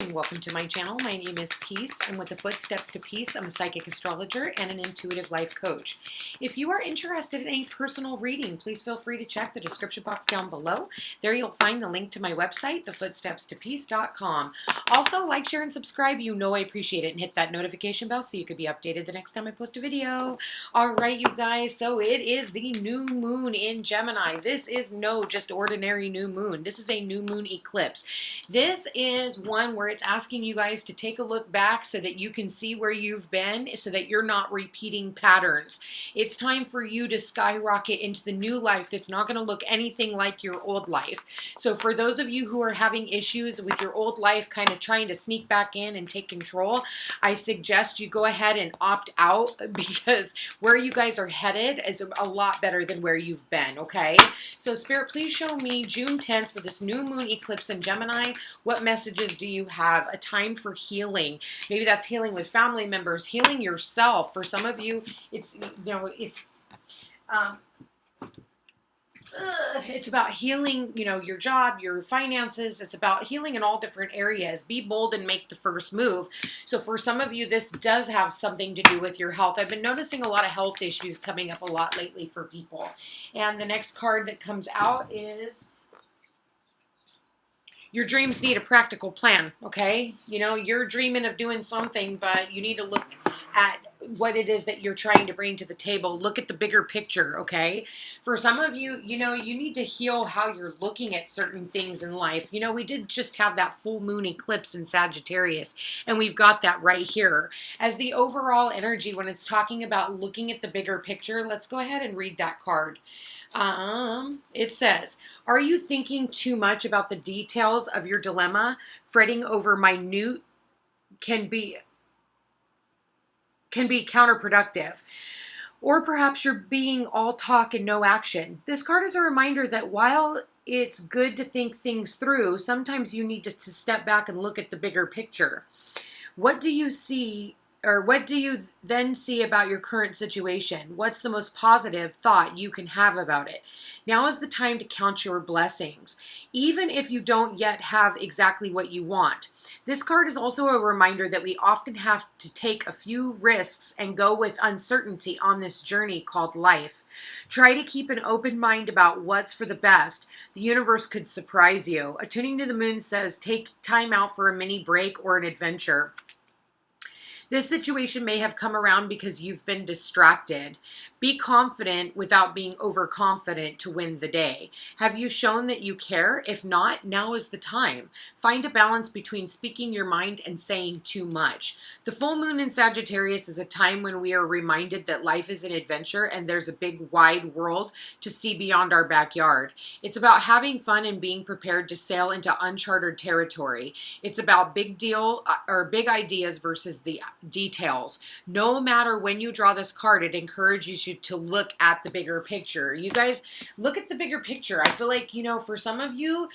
and welcome to my channel. My name is Peace, and with the Footsteps to Peace, I'm a psychic astrologer and an intuitive life coach. If you are interested in a personal reading, please feel free to check the description box down below. There you'll find the link to my website, thefootstepstopeace.com. Also, like, share, and subscribe. You know I appreciate it, and hit that notification bell so you can be updated the next time I post a video. All right, you guys, so it is the new moon in Gemini. This is no just ordinary new moon. This is a new moon eclipse. This is one where it's asking you guys to take a look back so that you can see where you've been, so that you're not repeating patterns. It's time for you to skyrocket into the new life that's not going to look anything like your old life. So for those of you who are having issues with your old life, kind of trying to sneak back in and take control, I suggest you go ahead and opt out, because where you guys are headed is a lot better than where you've been, okay? So Spirit, please show me June 10th for this new moon eclipse in Gemini. What messages do you have? A time for healing. Maybe that's healing with family members, healing yourself. For some of you, it's it's about healing, your job, your finances. It's about healing in all different areas. Be bold and make the first move. So for some of you, this does have something to do with your health. I've been noticing a lot of health issues coming up a lot lately for people. And the next card that comes out is your dreams need a practical plan, okay? You're dreaming of doing something, but you need to look at what it is that you're trying to bring to the table. Look at the bigger picture, okay? For some of you, you need to heal how you're looking at certain things in life. We did just have that full moon eclipse in Sagittarius, and we've got that right here. As the overall energy, when it's talking about looking at the bigger picture, let's go ahead and read that card. It says, are you thinking too much about the details of your dilemma? Fretting over minute can be counterproductive. Or perhaps you're being all talk and no action. This card is a reminder that while it's good to think things through, sometimes you need to step back and look at the bigger picture. What do you see, or what do you then see about your current situation? What's the most positive thought you can have about it? Now is the time to count your blessings, even if you don't yet have exactly what you want. This card is also a reminder that we often have to take a few risks and go with uncertainty on this journey called life. Try to keep an open mind about what's for the best. The universe could surprise you. Attuning to the moon says take time out for a mini break or an adventure. This situation may have come around because you've been distracted. Be confident without being overconfident to win the day. Have you shown that you care? If not, now is the time. Find a balance between speaking your mind and saying too much. The full moon in Sagittarius is a time when we are reminded that life is an adventure and there's a big wide world to see beyond our backyard. It's about having fun and being prepared to sail into uncharted territory. It's about big ideas versus the details. No matter when you draw this card, it encourages you to look at the bigger picture. You guys, look at the bigger picture. I feel like, for some of you,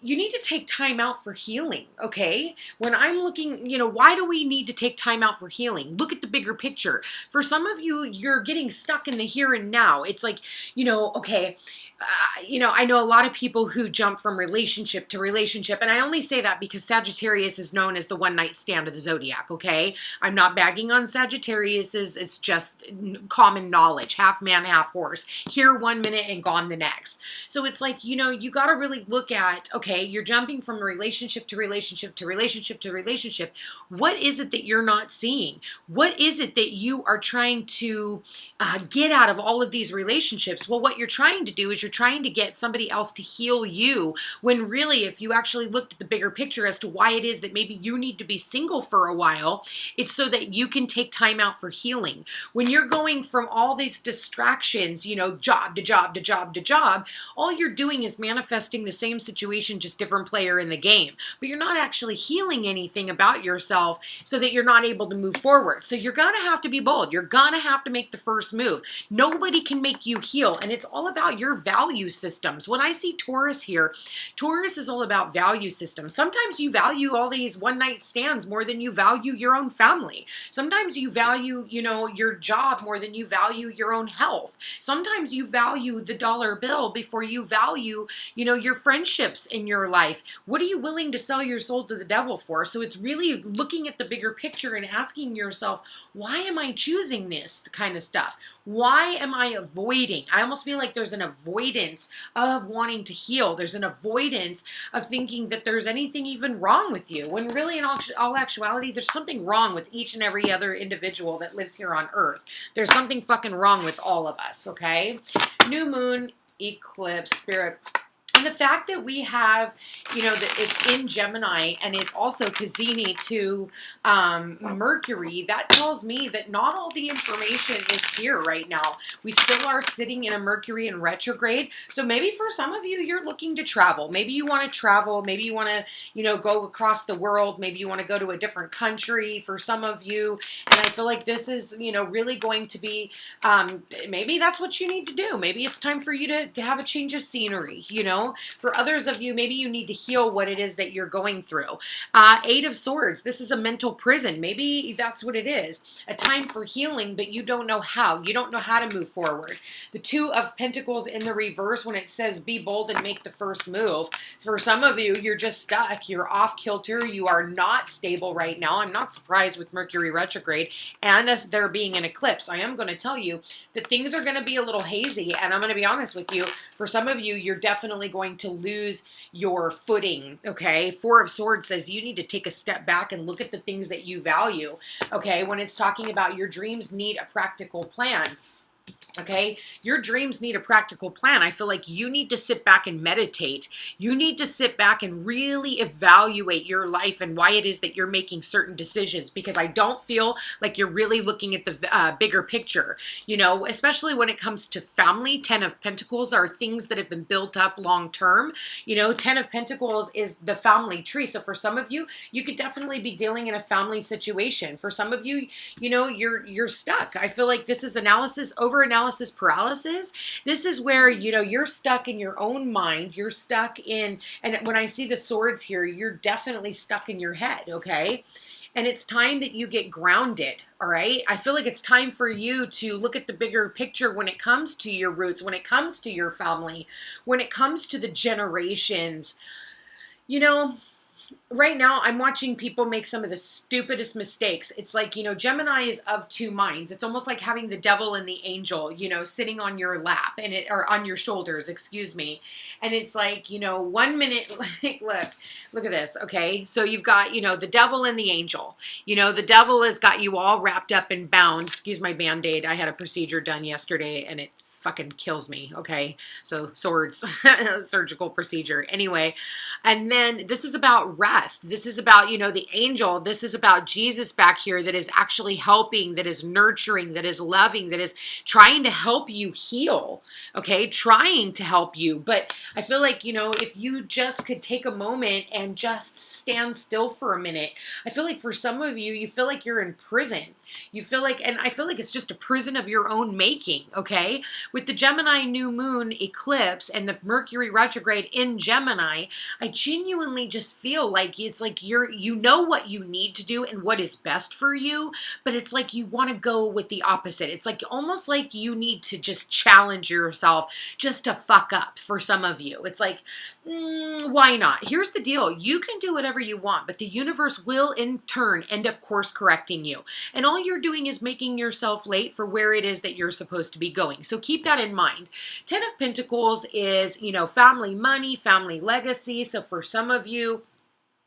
you need to take time out for healing, okay? When I'm looking, why do we need to take time out for healing? Look at the bigger picture. For some of you, you're getting stuck in the here and now. It's like, okay, I know a lot of people who jump from relationship to relationship, and I only say that because Sagittarius is known as the one-night stand of the zodiac, okay? I'm not bagging on Sagittarius. It's just common knowledge. Half man, half horse. Here 1 minute and gone the next. So it's like, you got to really look at, okay, you're jumping from relationship to relationship to relationship to relationship. What is it that you're not seeing? What is it that you are trying to get out of all of these relationships? Well, what you're trying to do is you're trying to get somebody else to heal you, when really, if you actually looked at the bigger picture as to why it is that maybe you need to be single for a while, it's so that you can take time out for healing. When you're going from all these distractions, job to job to job to job, all you're doing is manifesting the same situation, just different player in the game. But you're not actually healing anything about yourself, so that you're not able to move forward. So you're going to have to be bold. You're going to have to make the first move. Nobody can make you heal. And it's all about your value systems. When I see Taurus here, Taurus is all about value systems. Sometimes you value all these one-night stands more than you value your own family. Sometimes you value, your job more than you value your own health. Sometimes you value the dollar bill before you value, your friendships in your life. What are you willing to sell your soul to the devil for? So it's really looking at the bigger picture and asking yourself, why am I choosing this kind of stuff? Why am I avoiding? I almost feel like there's an avoidance of wanting to heal. There's an avoidance of thinking that there's anything even wrong with you, when really in all actuality, there's something wrong with each and every other individual that lives here on earth. There's something fucking wrong with all of us, okay? New moon, eclipse, spirit. And the fact that we have, that it's in Gemini and it's also Kazini to Mercury, that tells me that not all the information is here right now. We still are sitting in a Mercury in retrograde. So maybe for some of you, you're looking to travel. Maybe you want to travel. Maybe you want to, go across the world. Maybe you want to go to a different country for some of you. And I feel like this is, really going to be, maybe that's what you need to do. Maybe it's time for you to have a change of scenery, For others of you, maybe you need to heal what it is that you're going through. Eight of Swords. This is a mental prison. Maybe that's what it is. A time for healing, but you don't know how. You don't know how to move forward. The Two of Pentacles in the reverse when it says be bold and make the first move. For some of you, you're just stuck. You're off kilter. You are not stable right now. I'm not surprised with Mercury retrograde and as there being an eclipse. I am going to tell you that things are going to be a little hazy, and I'm going to be honest with you. For some of you, you're definitely going to lose your footing, okay? Four of Swords says you need to take a step back and look at the things that you value, okay? When it's talking about your dreams need a practical plan. Okay, your dreams need a practical plan. I feel like you need to sit back and meditate. You need to sit back and really evaluate your life and why it is that you're making certain decisions, because I don't feel like you're really looking at the bigger picture, especially when it comes to family. 10 of Pentacles are things that have been built up long term. 10 of Pentacles is the family tree. So for some of you, you could definitely be dealing in a family situation. For some of you, you're stuck. I feel like this is over-analysis paralysis. This is where, you're stuck in your own mind. You're stuck in, and when I see the swords here, you're definitely stuck in your head, okay? And it's time that you get grounded, all right? I feel like it's time for you to look at the bigger picture when it comes to your roots, when it comes to your family, when it comes to the generations. Right now, I'm watching people make some of the stupidest mistakes. It's like, Gemini is of two minds. It's almost like having the devil and the angel, sitting on your lap or on your shoulders, excuse me. And it's like, 1 minute, like, look at this. Okay. So you've got, the devil and the angel, the devil has got you all wrapped up and bound. Excuse my Band-Aid. I had a procedure done yesterday and it fucking kills me. Okay. So swords, surgical procedure. Anyway. And then this is about rest. This is about, the angel. This is about Jesus back here that is actually helping, that is nurturing, that is loving, that is trying to help you heal. Okay. Trying to help you. But I feel like, if you just could take a moment and just stand still for a minute, I feel like for some of you, you feel like you're in prison. You feel like, and I feel like it's just a prison of your own making. Okay. With the Gemini new moon eclipse and the Mercury retrograde in Gemini, I genuinely just feel like it's like you know what you need to do and what is best for you, but it's like you want to go with the opposite. It's like almost like you need to just challenge yourself just to fuck up for some of you. It's like, why not? Here's the deal. You can do whatever you want, but the universe will in turn end up course correcting you. And all you're doing is making yourself late for where it is that you're supposed to be going. So keep that in mind. 10 of Pentacles is, family money, family legacy. So for some of you,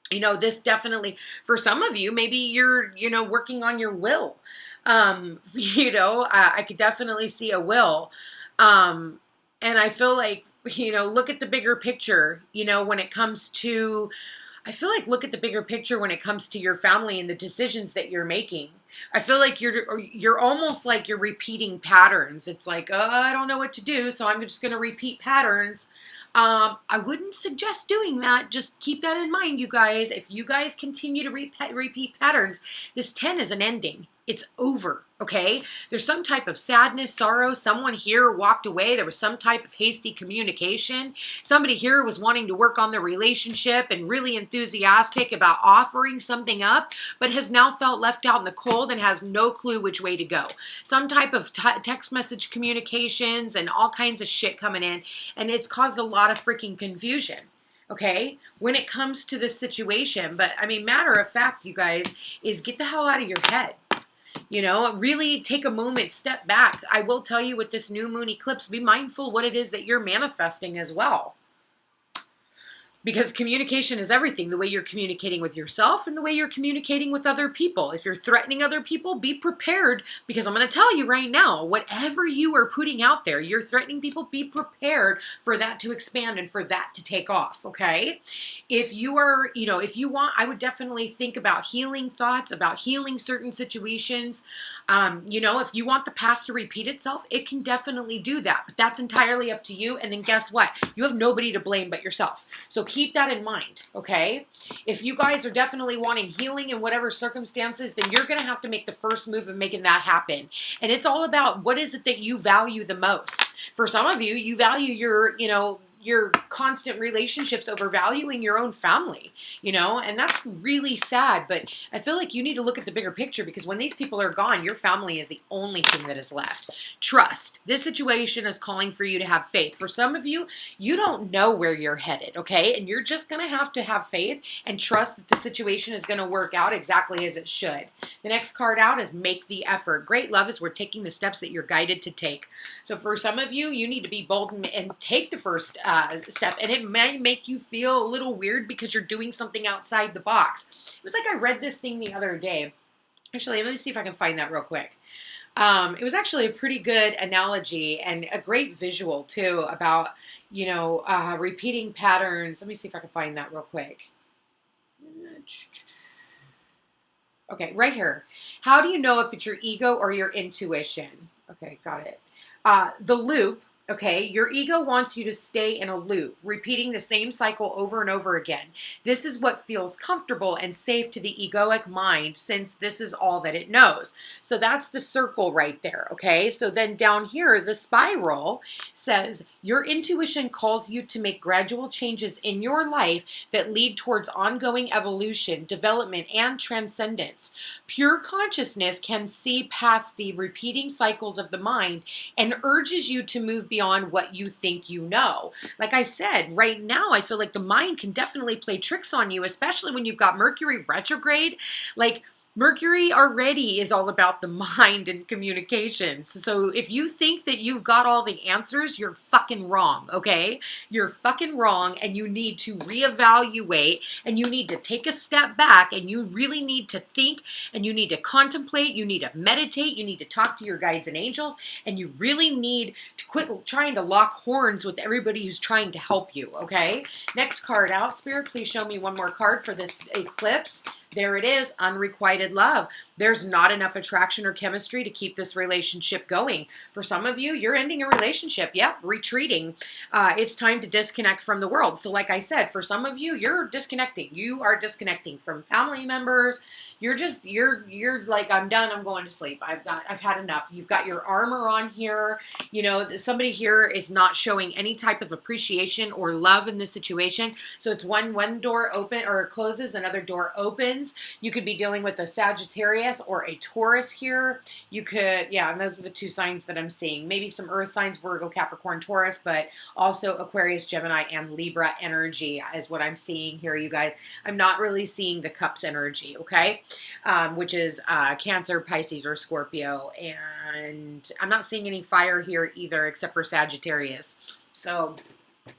this definitely, for some of you, maybe you're, working on your will. I could definitely see a will. And I feel like, look at the bigger picture, when it comes to, I feel like look at the bigger picture when it comes to your family and the decisions that you're making. I feel like you're almost like you're repeating patterns. It's like, I don't know what to do, so I'm just going to repeat patterns. I wouldn't suggest doing that. Just keep that in mind, you guys. If you guys continue to repeat patterns, this 10 is an ending. It's over, okay? There's some type of sadness, sorrow. Someone here walked away. There was some type of hasty communication. Somebody here was wanting to work on their relationship and really enthusiastic about offering something up, but has now felt left out in the cold and has no clue which way to go. Some type of text message communications and all kinds of shit coming in, and it's caused a lot of freaking confusion. Okay, when it comes to this situation. But I mean, matter of fact, you guys, is get the hell out of your head. You know, really take a moment, step back. I will tell you with this new moon eclipse, be mindful what it is that you're manifesting as well. Because communication is everything. The way you're communicating with yourself and the way you're communicating with other people. If you're threatening other people, be prepared. Because I'm going to tell you right now, whatever you are putting out there, you're threatening people, be prepared for that to expand and for that to take off, okay? If you are, you know, if you want, I would definitely think about healing thoughts, about healing certain situations. You know, if you want the past to repeat itself, it can definitely do that. But that's entirely up to you. And then guess what? You have nobody to blame but yourself. So keep that in mind, okay? If you guys are definitely wanting healing in whatever circumstances, then you're going to have to make the first move of making that happen. And it's all about what is it that you value the most. For some of you, you value your, you know, your constant relationships over valuing your own family, you know, and that's really sad. But I feel like you need to look at the bigger picture, because when these people are gone, your family is the only thing that is left. Trust. This situation is calling for you to have faith. For some of you, you don't know where you're headed, okay? And you're just going to have faith and trust that the situation is going to work out exactly as it should. The next card out is make the effort. Great love is we're taking the steps that you're guided to take. So for some of you, you need to be bold and take the first step, and it may make you feel a little weird because you're doing something outside the box. It was like I read this thing the other day. Actually, let me see if I can find that real quick. It was actually a pretty good analogy and a great visual too about, you know, repeating patterns. Let me see if I can find that real quick. Okay, right here. How do you know if it's your ego or your intuition? Okay, got it. The loop. Okay, your ego wants you to stay in a loop, repeating the same cycle over and over again. This is what feels comfortable and safe to the egoic mind, since this is all that it knows. So that's the circle right there, okay? So then down here, the spiral says, your intuition calls you to make gradual changes in your life that lead towards ongoing evolution, development, and transcendence. Pure consciousness can see past the repeating cycles of the mind and urges you to move beyond what you think you know. Like I said, right now, I feel like the mind can definitely play tricks on you, especially when you've got Mercury retrograde. Like, Mercury already is all about the mind and communications. So if you think that you've got all the answers, you're fucking wrong, okay? You're fucking wrong, and you need to reevaluate, and you need to take a step back, and you really need to think, and you need to contemplate, you need to meditate, you need to talk to your guides and angels, and you really need to quit trying to lock horns with everybody who's trying to help you, okay? Next card out, Spirit, please show me one more card for this eclipse. There it is, unrequited love. There's not enough attraction or chemistry to keep this relationship going. For some of you, you're ending a relationship. Yep, retreating. It's time to disconnect from the world. So like I said, for some of you, you're disconnecting. You are disconnecting from family members. You're like, I'm done. I'm going to sleep. I've had enough. You've got your armor on here. You know, somebody here is not showing any type of appreciation or love in this situation. So it's one door open or closes, another door opens. You could be dealing with a Sagittarius or a Taurus here. You could, yeah, and those are the two signs that I'm seeing. Maybe some earth signs, Virgo, Capricorn, Taurus, but also Aquarius, Gemini, and Libra energy is what I'm seeing here, you guys. I'm not really seeing the cups energy, okay? Which is Cancer, Pisces, or Scorpio. And I'm not seeing any fire here either, except for Sagittarius. So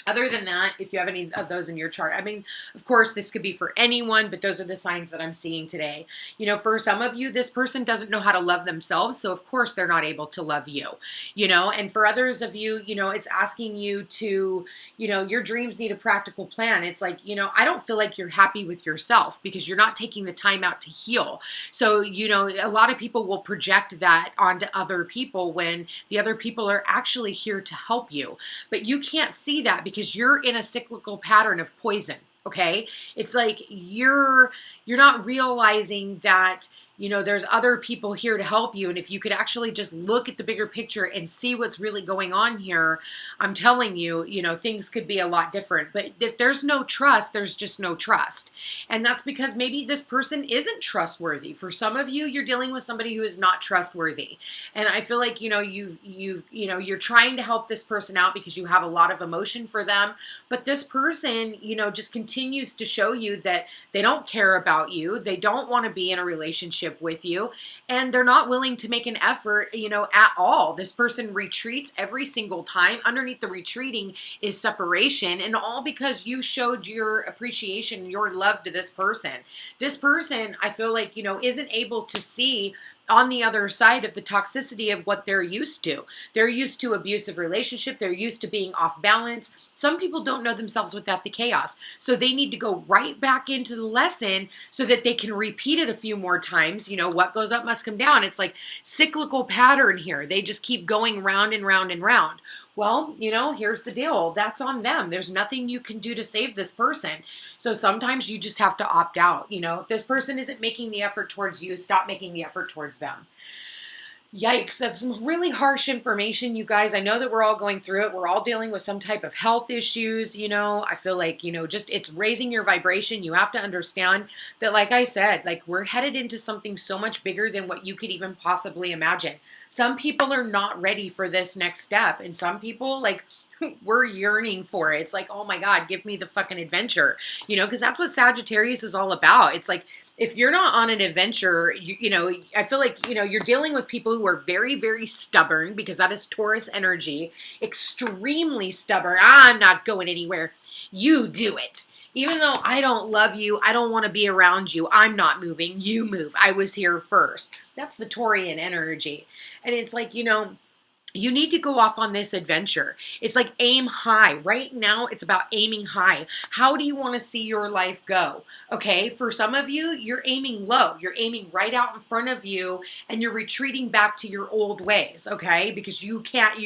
other than that, if you have any of those in your chart, I mean, of course, this could be for anyone, but those are the signs that I'm seeing today. You know, for some of you, this person doesn't know how to love themselves, so of course they're not able to love you, you know, and for others of you, you know, it's asking you to, you know, your dreams need a practical plan. It's like, you know, I don't feel like you're happy with yourself because you're not taking the time out to heal. So, you know, a lot of people will project that onto other people when the other people are actually here to help you, but you can't see that because you're in a cyclical pattern of poison, okay? It's like you're not realizing that You know, there's other people here to help you. And if you could actually just look at the bigger picture and see what's really going on here, I'm telling you, you know, things could be a lot different. But if there's no trust, there's just no trust. And that's because maybe this person isn't trustworthy. For some of you, you're dealing with somebody who is not trustworthy. And I feel like, you know, you're trying to help this person out because you have a lot of emotion for them. But this person, you know, just continues to show you that they don't care about you. They don't want to be in a relationship with you, and they're not willing to make an effort, you know, at all. This person retreats every single time. Underneath the retreating is separation, and all because you showed your appreciation, your love to this person. This person, I feel like, you know, isn't able to see on the other side of the toxicity of what they're used to. They're used to abusive relationship. They're used to being off balance. Some people don't know themselves without the chaos. So they need to go right back into the lesson so that they can repeat it a few more times. You know, what goes up must come down. It's like cyclical pattern here. They just keep going round and round and round. Well, you know, here's the deal. That's on them. There's nothing you can do to save this person. So sometimes you just have to opt out. You know, if this person isn't making the effort towards you, stop making the effort towards them. Yikes, that's some really harsh information, you guys. I know that we're all going through it. We're all dealing with some type of health issues, you know. I feel like, you know, just it's raising your vibration. You have to understand that, like I said, like we're headed into something so much bigger than what you could even possibly imagine. Some people are not ready for this next step. And some people, like, we're yearning for it. It's like, oh my God, give me the fucking adventure, you know, because that's what Sagittarius is all about. It's like, if you're not on an adventure, you know, I feel like, you know, you're dealing with people who are very, very stubborn because that is Taurus energy, extremely stubborn. I'm not going anywhere. You do it. Even though I don't love you, I don't want to be around you. I'm not moving. You move. I was here first. That's the Taurian energy. And it's like, you know, you need to go off on this adventure. It's like aim high. Right now, it's about aiming high. How do you want to see your life go? Okay, for some of you, you're aiming low. You're aiming right out in front of you, and you're retreating back to your old ways, okay? Because you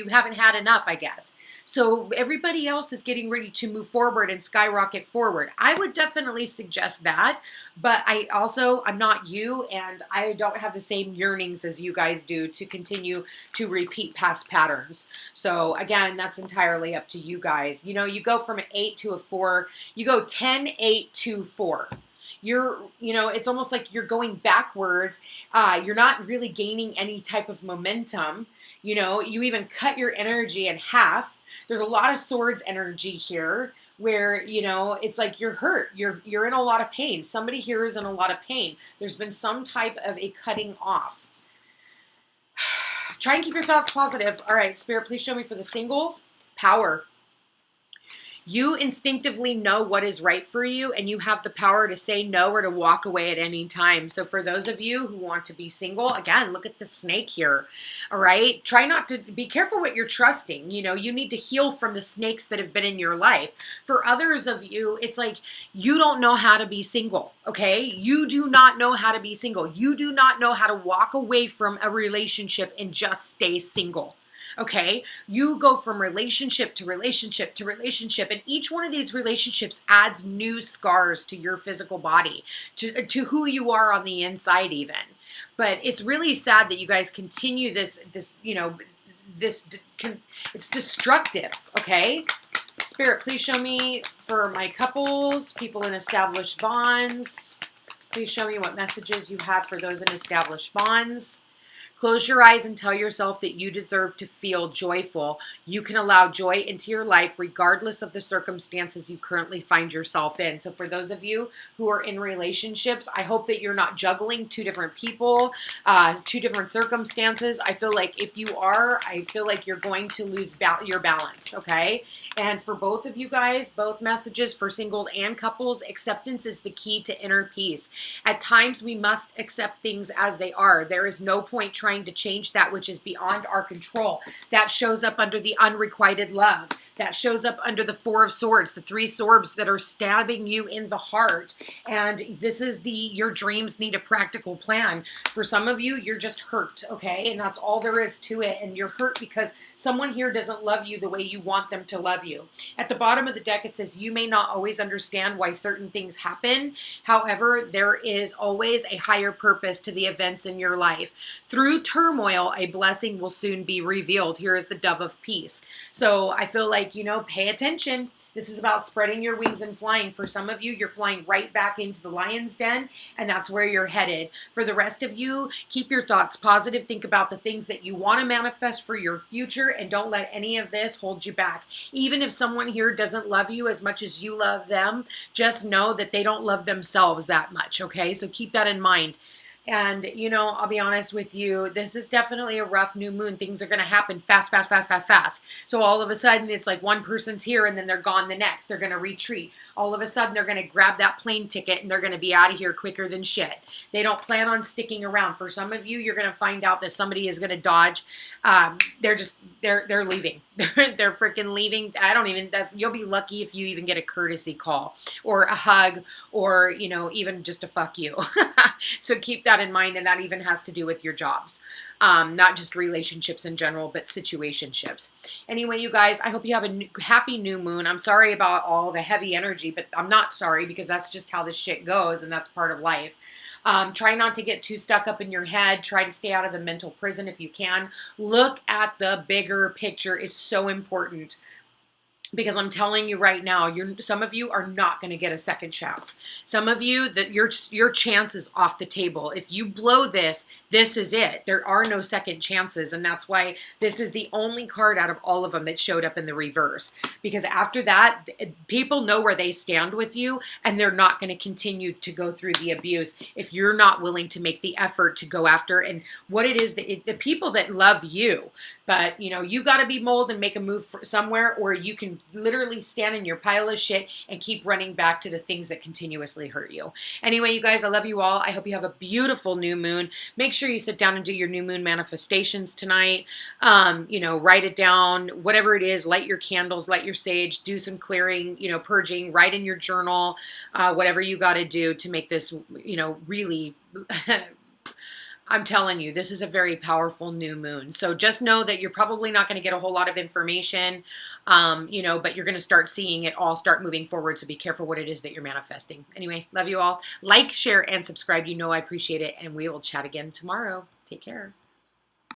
haven't had enough, I guess. So everybody else is getting ready to move forward and skyrocket forward. I would definitely suggest that, but I'm not you, and I don't have the same yearnings as you guys do to continue to repeat past patterns. So again, that's entirely up to you guys. You know, you go from an 8 to a 4, you go 10, 8 to 4. You know, it's almost like you're going backwards. You're not really gaining any type of momentum. You know, you even cut your energy in half. There's a lot of swords energy here where, you know, it's like you're hurt. You're in a lot of pain. Somebody here is in a lot of pain. There's been some type of a cutting off. Try and keep your thoughts positive. All right, Spirit, please show me for the singles. Power. You instinctively know what is right for you, and you have the power to say no or to walk away at any time. So for those of you who want to be single, again, look at the snake here, all right? Try not to, be careful what you're trusting. You know, you need to heal from the snakes that have been in your life. For others of you, it's like you don't know how to be single, okay? You do not know how to be single. You do not know how to walk away from a relationship and just stay single. Okay, you go from relationship to relationship to relationship, and each one of these relationships adds new scars to your physical body, to who you are on the inside even. But it's really sad that you guys continue this, you know, it's destructive, okay? Spirit, please show me for my couples, people in established bonds. Please show me what messages you have for those in established bonds. Close your eyes and tell yourself that you deserve to feel joyful. You can allow joy into your life regardless of the circumstances you currently find yourself in. So for those of you who are in relationships, I hope that you're not juggling two different people, two different circumstances. I feel like if you are, I feel like you're going to lose your balance, okay? And for both of you guys, both messages for singles and couples, acceptance is the key to inner peace. At times, we must accept things as they are. There is no point trying to change that which is beyond our control. That shows up under the unrequited love. That shows up under the 4 of Swords, the 3 swords that are stabbing you in the heart. And this is your dreams need a practical plan. For some of you, you're just hurt, okay? And that's all there is to it. And you're hurt because Someone here doesn't love you the way you want them to love you. At the bottom of the deck, it says you may not always understand why certain things happen. However, there is always a higher purpose to the events in your life. Through turmoil, a blessing will soon be revealed. Here is the dove of peace. So I feel like, pay attention. This is about spreading your wings and flying. For some of you, you're flying right back into the lion's den, and that's where you're headed. For the rest of you, keep your thoughts positive. Think about the things that you want to manifest for your future, and don't let any of this hold you back. Even if someone here doesn't love you as much as you love them, just know that they don't love themselves that much, okay? So keep that in mind. And, I'll be honest with you, this is definitely a rough new moon. Things are going to happen fast, fast, fast, fast, fast. So all of a sudden, it's like one person's here and then they're gone the next. They're going to retreat. All of a sudden, they're going to grab that plane ticket and they're going to be out of here quicker than shit. They don't plan on sticking around. For some of you, you're going to find out that somebody is going to dodge. They're leaving. They're freaking leaving. You'll be lucky if you even get a courtesy call or a hug or, even just a fuck you. So keep that in mind. And that even has to do with your jobs. Not just relationships in general, but situationships. Anyway, you guys, I hope you have a happy new moon. I'm sorry about all the heavy energy, but I'm not sorry because that's just how this shit goes. And that's part of life. Try not to get too stuck up in your head. Try to stay out of the mental prison if you can. Look at the bigger picture is so important. Because I'm telling you right now, some of you are not going to get a second chance. Some of you, that your chance is off the table. If you blow this is it. There are no second chances, and that's why this is the only card out of all of them that showed up in the reverse. Because after that, people know where they stand with you, and they're not going to continue to go through the abuse if you're not willing to make the effort to go after and what it is that the people that love you. But you got to be mold and make a move somewhere, or you can literally stand in your pile of shit and keep running back to the things that continuously hurt you. Anyway, you guys, I love you all. I hope you have a beautiful new moon. Make sure you sit down and do your new moon manifestations tonight. Write it down, whatever it is, light your candles, light your sage, do some clearing, purging, write in your journal, whatever you got to do to make this, really I'm telling you, this is a very powerful new moon. So just know that you're probably not going to get a whole lot of information, but you're going to start seeing it all start moving forward. So be careful what it is that you're manifesting. Anyway, love you all. Like, share, and subscribe. I appreciate it. And we will chat again tomorrow. Take care.